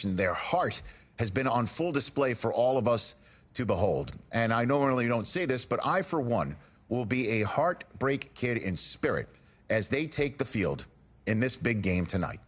Their heart has been on full display for all of us to behold. And I normally don't say this, but I, for one, will be a heartbreak kid in spirit as they take the field in this big game tonight.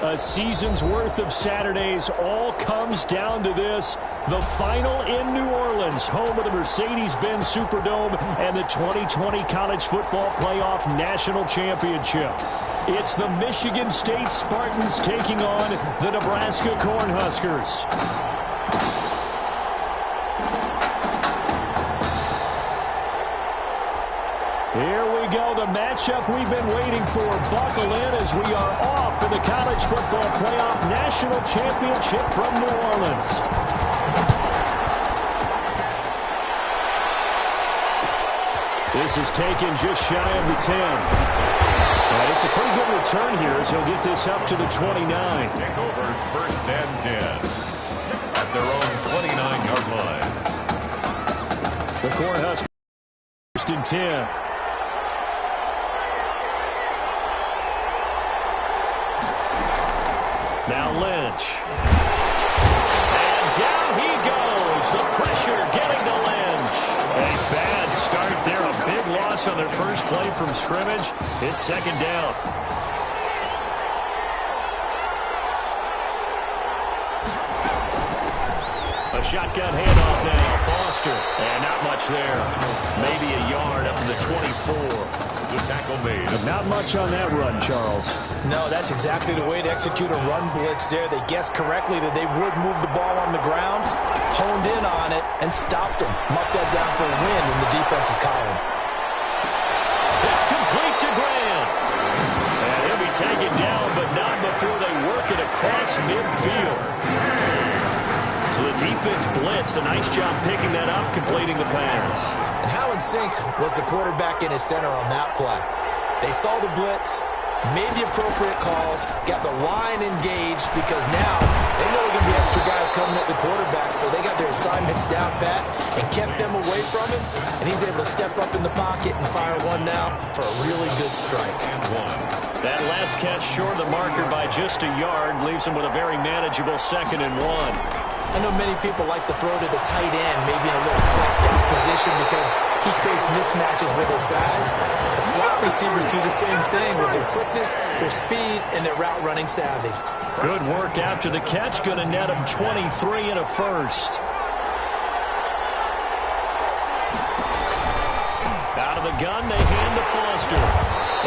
A season's worth of Saturdays all comes down to this. The final in New Orleans, home of the Mercedes-Benz Superdome and the 2020 College Football Playoff National Championship. It's the Michigan State Spartans taking on the Nebraska Cornhuskers. Here we go, the matchup we've been waiting for. Buckle in as we are off for the College Football Playoff National Championship from New Orleans. This is taken just shy of the 10. And it's a pretty good return here as he'll get this up to the 29. Take over first and 10 at their own 29-yard line. The Cornhuskers first and 10. Now Lynch. And down he goes. The pressure getting to Lynch. A bad start there. A big loss on their first play from scrimmage. It's second down. A shotgun handoff now. Foster. And not much there. Maybe a yard up to the 24. The tackle made. Not much on that run, Charles. No, that's exactly the way to execute a run blitz there. They guessed correctly that they would move the ball on the ground, honed in on it, and stopped them. Mucked that down for a win in the defense's column. It's complete to Graham. And he'll be taken down, but not before they work it across midfield. So the defense blitzed. A nice job picking that up, completing the pass. And how in sync was the quarterback in his center on that play? They saw the blitz, made the appropriate calls, got the line engaged because now they know there are going to be extra guys coming at the quarterback, so they got their assignments down pat and kept them away from him, and he's able to step up in the pocket and fire one now for a really good strike. That last catch short of the marker by just a yard leaves him with a very manageable 2nd and 1. I know many people like to throw to the tight end, maybe in a little flexed out position because he creates mismatches with his size. The slot receivers do the same thing with their quickness, their speed, and their route running savvy. Good work after the catch. Going to net him 23 and a first. Out of the gun, they hand to Foster.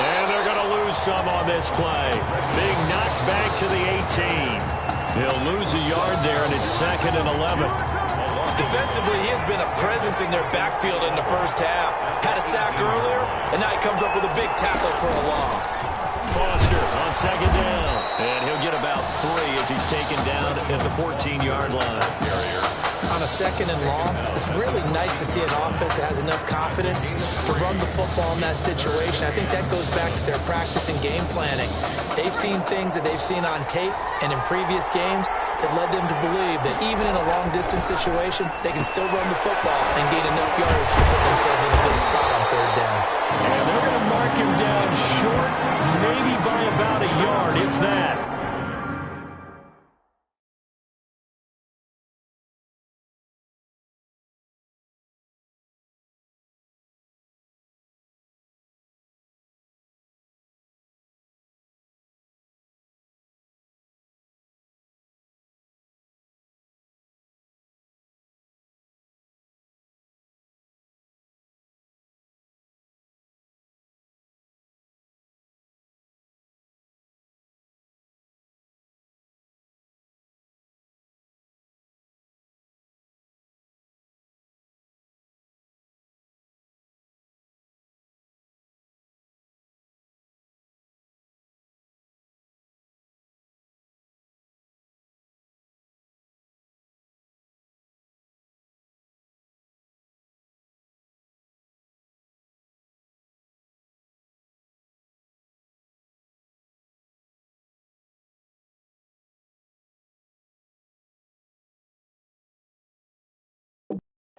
And they're going to lose some on this play. Being knocked back to the 18. He'll lose a yard there, and it's 2nd and 11. Defensively, he has been a presence in their backfield in the first half. Had a sack earlier, and now he comes up with a big tackle for a loss. Foster on 2nd down. And he'll get about 3 as he's taken down at the 14-yard line. On a 2nd and long, it's really nice to see an offense that has enough confidence to run the football in that situation. I think that goes back to their practice and game planning. They've seen things that they've seen on tape and in previous games that led them to believe that even in a long-distance situation, they can still run the football and gain enough yardage to put themselves in a good spot on 3rd down. And they're going to mark him down short, maybe by about a yard, if that.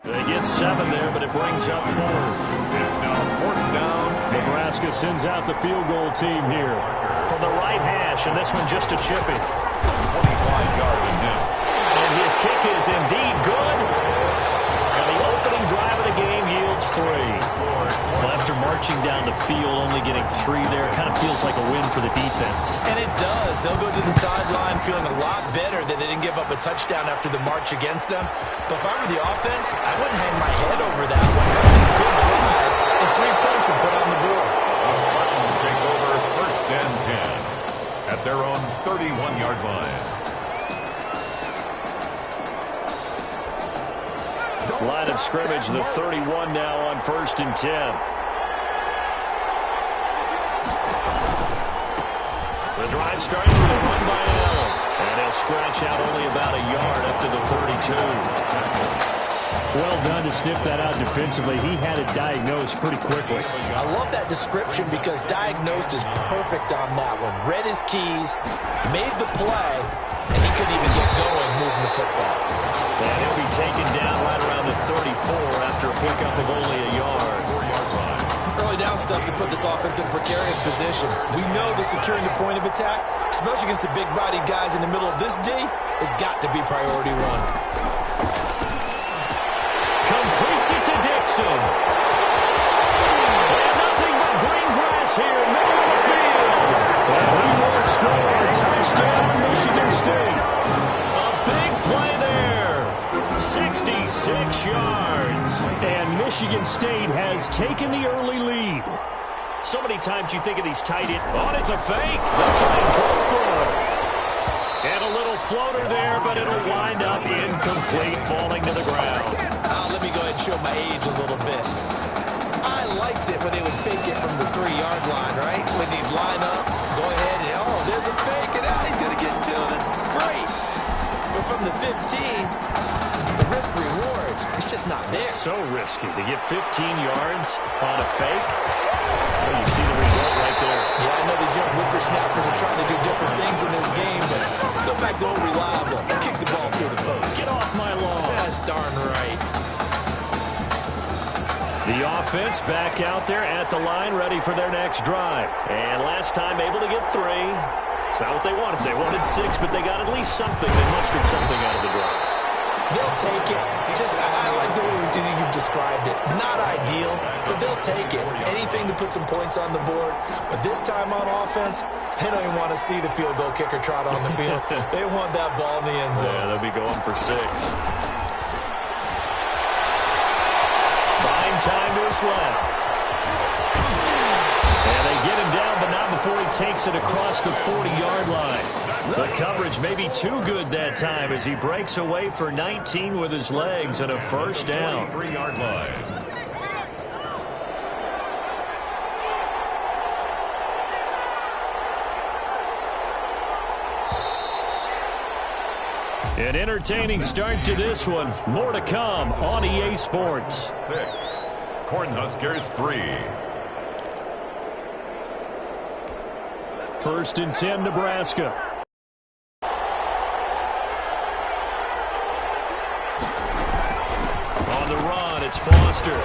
They get 7 there, but it brings up 4th. It's now 4th down. Nebraska sends out the field goal team here. From the right hash, and this one just a chippy. 25-yard attempt. And his kick is indeed good. And the opening drive of the game yields 3. Well, after marching down the field, only getting 3 there, kind of feels like a win for the defense. And it does. They'll go to the sideline feeling a lot better that they didn't give up a touchdown after the march against them. But if I were the offense, I wouldn't hang my head over that one. That's a good drive, and 3 points were put on the board. The Spartans take over 1st and 10 at their own 31-yard line. Line of scrimmage, the 31 now on 1st and 10. The drive starts with a run by Allen. And he'll scratch out only about a yard up to the 32. Well done to sniff that out defensively. He had it diagnosed pretty quickly. I love that description because diagnosed is perfect on that one. Read his keys, made the play, and he couldn't even get going moving the football. And he'll be taken down right around the 34 after a pickup of only a yard. 4-yard line. Early down stuff to put this offense in a precarious position. We know that securing the point of attack, especially against the big-bodied guys in the middle of this D, has got to be priority 1. Completes it to Dixon. And nothing but green grass here, middle of the field. And he will score. Touchdown, Michigan State. A big play there. 66 yards. And Michigan State has taken the early lead. So many times you think of these tight ends. Oh, it's a fake. They'll try and throw for it. And a little floater there, but it'll wind up incomplete, falling to the ground. Let me go ahead and show my age a little bit. I liked it when they would fake it from the 3-yard line, right? When they'd line up, go ahead and, oh, there's a fake, and now he's going to get 2. That's great. But from the 15, the risk-reward, it's just not there. So risky to get 15 yards on a fake. Well, you see the result right there. Yeah, I know these young whippersnappers are trying to do different things in this game, but let's go back to old reliable. Kick the ball through the post. Get off my lawn. That's darn right. The offense back out there at the line, ready for their next drive. And last time able to get 3. It's not what they wanted. They wanted 6, but they got at least something. They mustered something out of the drive. They'll take it. I like the way you've described it. Not ideal, but they'll take it. Anything to put some points on the board. But this time on offense, they don't even want to see the field goal kicker trot on the field. They want that ball in the end zone. Yeah, they'll be going for 6. Buying time to his left. And they get him down, but not before he takes it across the 40-yard line. The coverage may be too good that time as he breaks away for 19 with his legs and a 1st down. 3-yard line. An entertaining start to this one. More to come on EA Sports. 6. Cornhuskers 3. 1st and 10, Nebraska. On the run, it's Foster.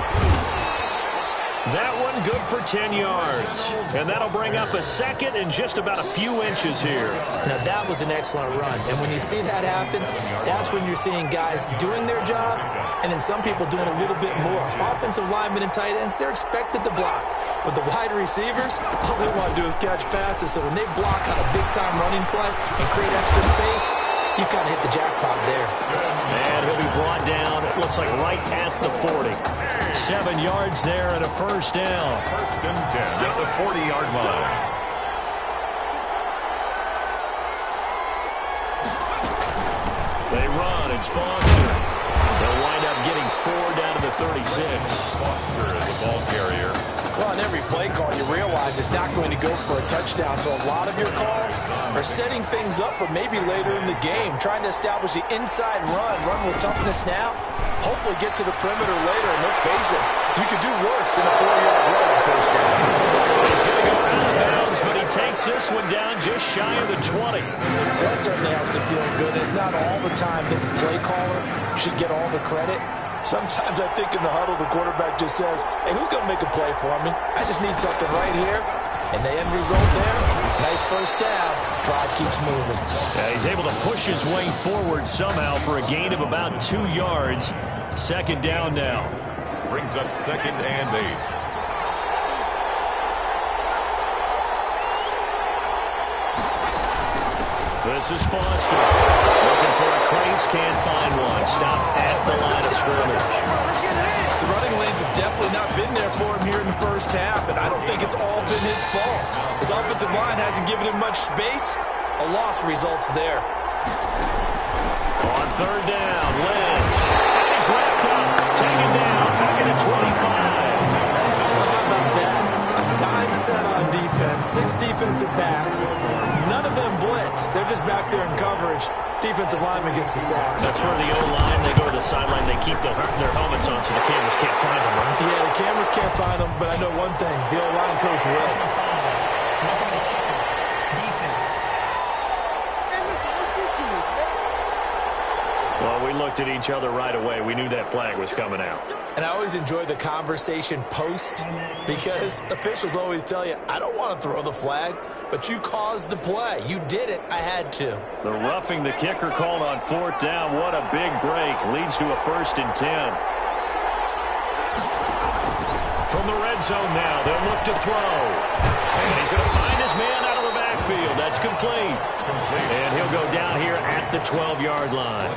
That one good for 10 yards. And that'll bring up a 2nd and just about a few inches here. Now, that was an excellent run. And when you see that happen, that's when you're seeing guys doing their job and then some people doing a little bit more. Offensive linemen and tight ends, they're expected to block. But the wide receivers, all they want to do is catch passes. So when they block on a big-time running play and create extra space, you've kind of hit the jackpot there. And he'll be brought down, it looks like right at the 40. 7 yards there and a 1st down. 1st and 10 at the 40-yard line. They run, it's Foster. They'll wind up getting 4 down to the 36. Foster is the ball carrier. Well, on every play call, you realize it's not going to go for a touchdown. So a lot of your calls are setting things up for maybe later in the game, trying to establish the inside run with toughness now, hopefully get to the perimeter later. And let's face it, you could do worse than a 4-yard run on 1st down. He's going to go out of bounds, but he takes this one down just shy of the 20. That certainly has to feel good. It's not all the time that the play caller should get all the credit. Sometimes I think in the huddle, the quarterback just says, hey, who's going to make a play for me? I just need something right here. And the end result there, nice first down. Drive keeps moving. Yeah, he's able to push his way forward somehow for a gain of about 2 yards. Second down now. Brings up 2nd and 8. This is Foster. Looking for a crease, can't find one. Stopped at the line of scrimmage. The running lanes have definitely not been there for him here in the first half, and I don't think it's all been his fault. His offensive line hasn't given him much space. A loss results there. On third down, Lynch. And he's wrapped up. Taken down. Back at the 25. How about that? A dime set on defense. 6 defensive backs. None of them blitz. They're just back there in coverage. Defensive lineman gets the sack. That's where the O-line, they go to the sideline, they keep their helmets on so the cameras can't find them, right? Yeah, the cameras can't find them, but I know one thing. The O-line coach will. Well, we looked at each other right away. We knew that flag was coming out. And I always enjoy the conversation post because officials always tell you, I don't want to throw the flag, but you caused the play. You did it. I had to. The roughing the kicker called on fourth down. What a big break. Leads to a 1st and 10. From the red zone now, they'll look to throw. And he's going to find his man out of the backfield. That's complete. And he'll go down here at the 12-yard line.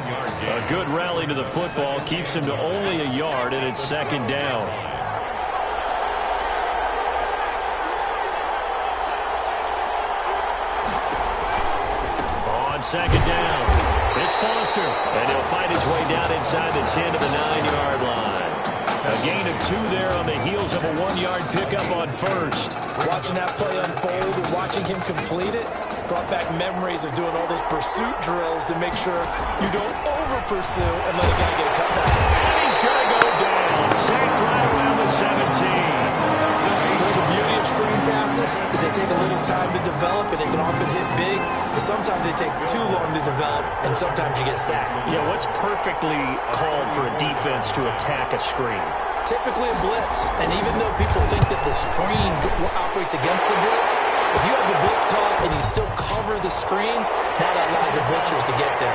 A good rally to the football keeps him to only a yard, and it's 2nd down. On 2nd down, it's Foster. And he'll fight his way down inside the 10 to the 9-yard line. A gain of 2 there on the heels of a 1-yard pickup on first. Watching that play unfold and watching him complete it brought back memories of doing all those pursuit drills to make sure you don't over-pursue and let a guy get a cutback. And he's going to go down. Sacked right around the 17. Well, the beauty of screen passes is they take a little time to develop and they can often hit big, but sometimes they take too long to develop and sometimes you get sacked. Yeah, what's perfectly called for a defense to attack a screen? Typically a blitz, and even though people think that the screen operates against the blitz, if you have the blitz called and you still cover the screen, now that allows your blitzers to get there.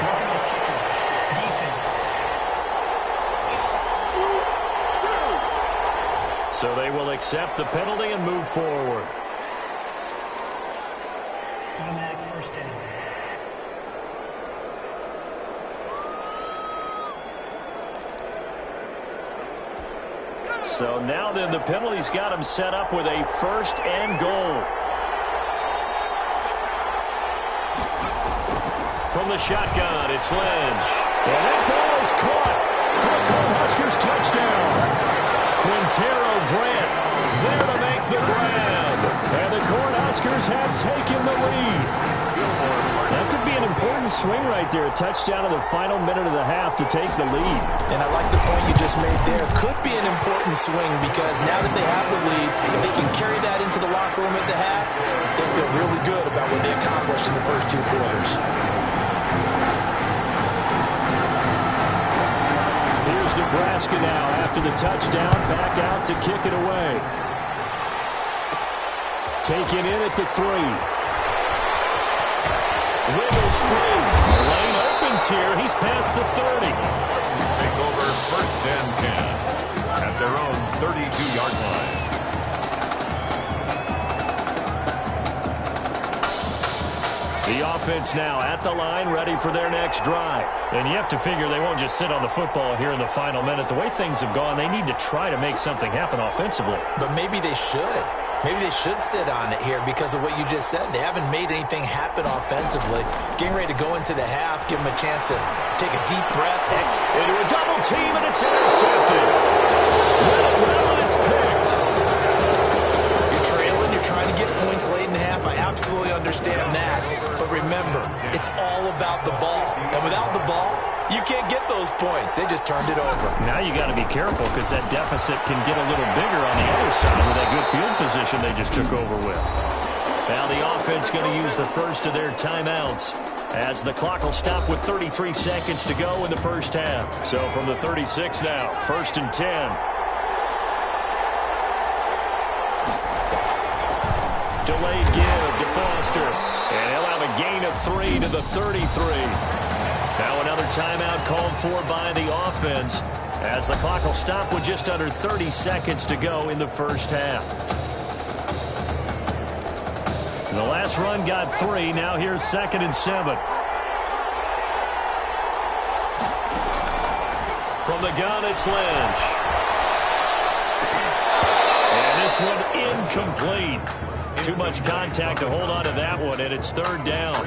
So they will accept the penalty and move forward. Automatic 1st down. So now then the penalty's got him set up with a 1st and goal. From the shotgun, it's Lynch. And that ball is caught for a Cornhuskers touchdown. Quintero Grant there to make the grab. And the Cornhuskers have taken the lead. That could be an important swing right there. A touchdown in the final minute of the half to take the lead. And I like the point you just made there. Could be an important swing because now that they have the lead, if they can carry that into the locker room at the half, they'll feel really good about what they accomplished in the first 2 quarters. Here's Nebraska now after the touchdown, back out to kick it away. Taken in at the 3. Wiggles free. Lane opens here. He's past the 30. Take over 1st and 10 at their own 32-yard line. The offense now at the line, ready for their next drive. And you have to figure they won't just sit on the football here in the final minute. The way things have gone, they need to try to make something happen offensively. But maybe they should. Maybe they should sit on it here because of what you just said. They haven't made anything happen offensively. Getting ready to go into the half, give them a chance to take a deep breath. Into a double team, and it's intercepted. Well, it's picked. You're trailing, you're trying to get points late in the half. I absolutely understand that. But remember, it's all about the ball. And without the ball, you can't get those points. They just turned it over. Now you got to be careful because that deficit can get a little bigger on the other side with that good field position they just took over with. Now the offense going to use the first of their timeouts. as the clock will stop with 33 seconds to go in the first half. So from the 36 now, 1st and 10. Delayed give to Foster, and he'll have a gain of 3 to the 33. Now another timeout called for by the offense, as the clock will stop with just under 30 seconds to go in the first half. The last run got 3. Now here's 2nd and 7. From the gun, it's Lynch. And this one incomplete. Too much contact to hold on to that one, and it's 3rd down.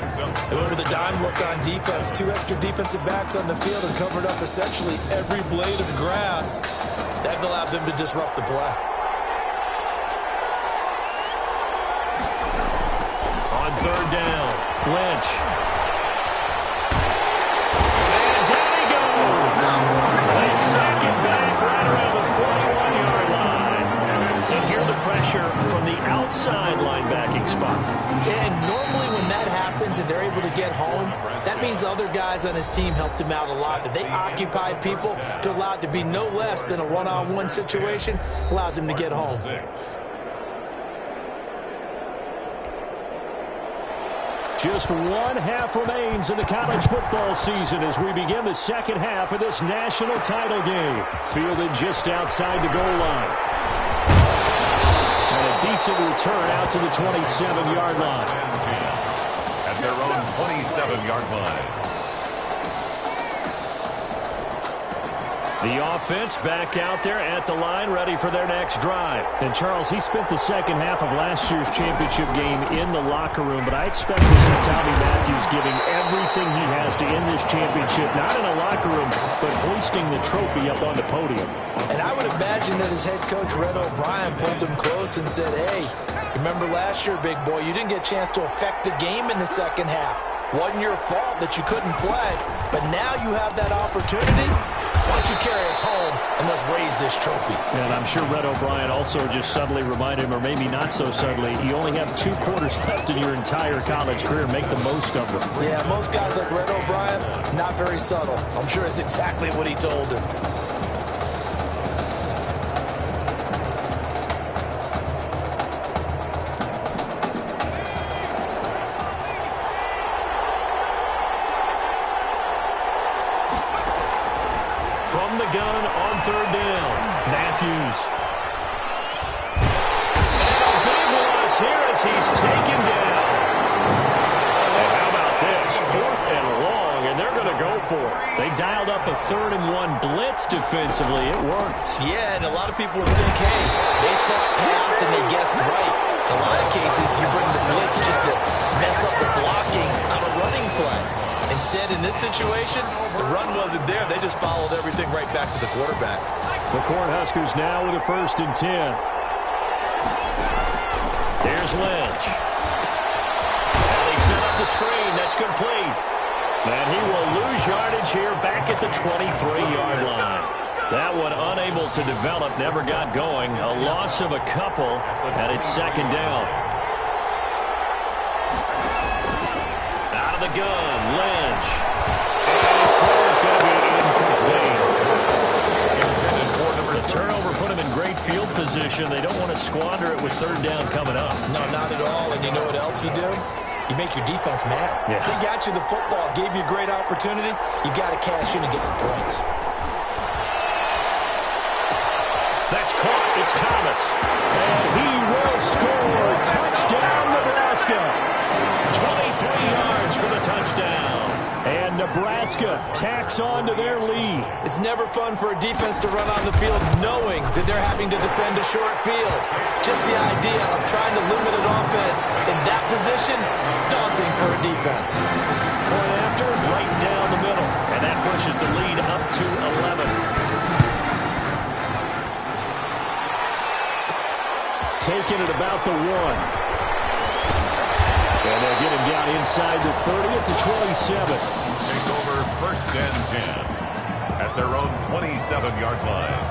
With a dime look on defense, 2 extra defensive backs on the field and covered up essentially every blade of grass. That allowed them to disrupt the play. On 3rd down, Lynch. And down he goes. They sack it back right around the 41-yard line. And hear the pressure from the outside linebacking spot. Yeah, and normally when that happens and they're able to get home, that means other guys on his team helped him out a lot. That they occupied people to allow it to be no less than a one-on-one situation, allows him to get home. Just 1 half remains in the college football season as we begin the second half of this national title game. Fielded just outside the goal line. And a decent return out to the 27-yard line. At their own 27-yard line. The offense back out there at the line, ready for their next drive. And, Charles, he spent the second half of last year's championship game in the locker room, but I expect to see Tommy Matthews giving everything he has to end this championship, not in a locker room, but hoisting the trophy up on the podium. And I would imagine that his head coach, Red O'Brien, pulled him close and said, hey, remember last year, big boy, you didn't get a chance to affect the game in the second half. Wasn't your fault that you couldn't play, but now you have that opportunity. Why don't you carry us home and let's raise this trophy? And I'm sure Red O'Brien also just subtly reminded him, or maybe not so subtly, you only have 2 quarters left in your entire college career. Make the most of them. Yeah, most guys like Red O'Brien, not very subtle. I'm sure it's exactly what he told him. From the gun on 3rd down, Matthews. And a big loss here as he's taken down. And how about this? 4th and long, and they're going to go for it. They dialed up a 3rd and 1 blitz defensively. It worked. Yeah, and a lot of people would think, hey, they thought pass and they guessed right. In a lot of cases, you bring the blitz just to mess up the blocking on a running play. Instead, in this situation, the run wasn't there. They just followed everything right back to the quarterback. The Cornhuskers now with a 1st and 10. There's Lynch. And they set up the screen. That's complete. And he will lose yardage here back at the 23-yard line. That one unable to develop, never got going. A loss of a couple, and it's 2nd down. Out of the gun, Lynch. And his throw is going to be incomplete. The turnover put him in great field position. They don't want to squander it with 3rd down coming up. No, not at all. And you know what else you do? You make your defense mad. Yeah. They got you the football, gave you a great opportunity. You got to cash in and get some points. That's caught. It's Thomas. And he will score. Touchdown, Nebraska. 23 yards for the touchdown. And Nebraska tacks on to their lead. It's never fun for a defense to run on the field knowing that they're having to defend a short field. Just the idea of trying to limit an offense in that position, daunting for a defense. Point after, right down the middle. And that pushes the lead up to 11. Taking it about the 1. And they'll get him down inside the 30 at the 27. Take over 1st and 10 at their own 27-yard line.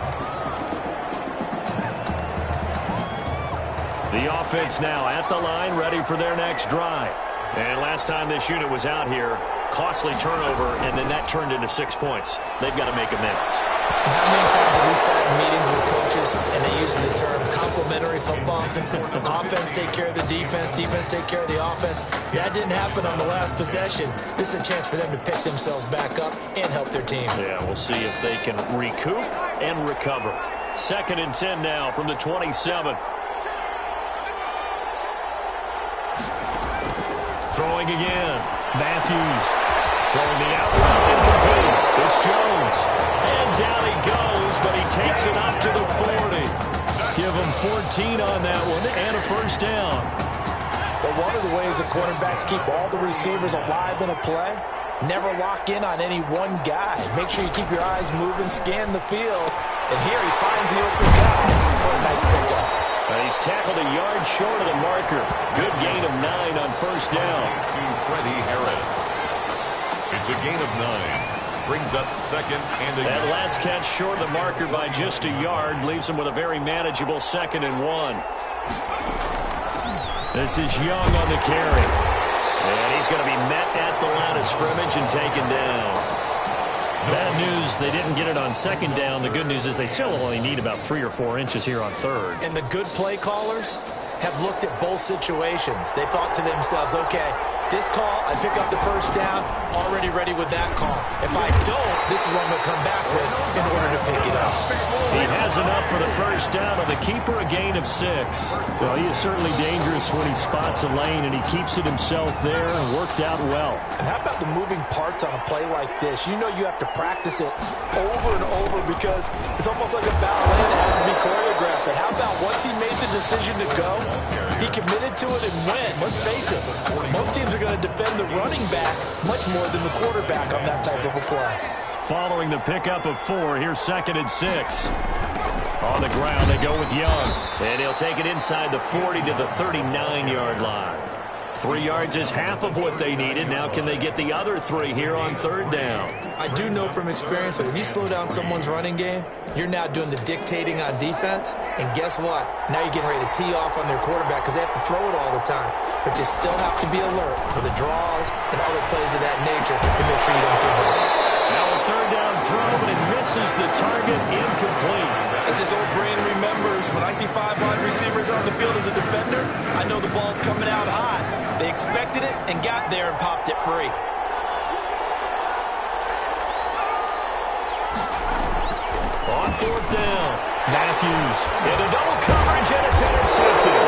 The offense now at the line, ready for their next drive. And last time this unit was out here, costly turnover, and then that turned into 6 points. They've got to make amends. And how many times have we sat in meetings with coaches and they use the term complementary football? Offense take care of the defense, defense take care of the offense. That didn't happen on the last possession. This is a chance for them to pick themselves back up and help their team. Yeah, we'll see if they can recoup and recover. 2nd and 10 now from the 27. Throwing again. Matthews throwing the out route incomplete. It's Jones. And down he goes, but he takes it up to the 40. Give him 14 on that one and a first down. But one of the ways the quarterbacks keep all the receivers alive in a play, never lock in on any one guy. Make sure you keep your eyes moving, scan the field. And here he finds the open guy for a nice pickup. He's tackled a yard short of the marker. Good gain of 9 on first down. To Freddie Harris. It's a gain of 9. Brings up 2nd and a That last catch short of the marker by just a yard leaves him with a very manageable 2nd and 1. This is Young on the carry. And he's going to be met at the line of scrimmage and taken down. Bad news, they didn't get it on 2nd down. The good news is they still only need about 3 or 4 inches here on 3rd. And the good play callers have looked at both situations. They thought to themselves, okay, this call, I pick up the first down, already ready with that call. If I don't, this is what I'm going to come back with in order to pick it up. He has enough for the first down on the keeper, a gain of 6. Well, he is certainly dangerous when he spots a lane, and he keeps it himself there and worked out well. And how about the moving parts on a play like this? You know you have to practice it over and over because it's almost like a ballet that has to be choreographed. But how about once he made the decision to go, he committed to it and went. Let's face it, most teams are going to defend the running back much more than the quarterback on that type of a play. Following the pickup of 4, here's 2nd and 6. On the ground, they go with Young. And he'll take it inside the 40 to the 39-yard line. 3 yards is half of what they needed. Now can they get the other 3 here on 3rd down? I do know from experience that when you slow down someone's running game, you're now doing the dictating on defense. And guess what? Now you're getting ready to tee off on their quarterback because they have to throw it all the time. But you still have to be alert for the draws and other plays of that nature to make sure you don't get hurt. Now a 3rd down throw, but it misses the target, incomplete. As this old brain remembers, when I see 5 wide receivers on the field as a defender, I know the ball's coming out high. They expected it and got there and popped it free. On 4th down, Matthews into double coverage, and it's intercepted.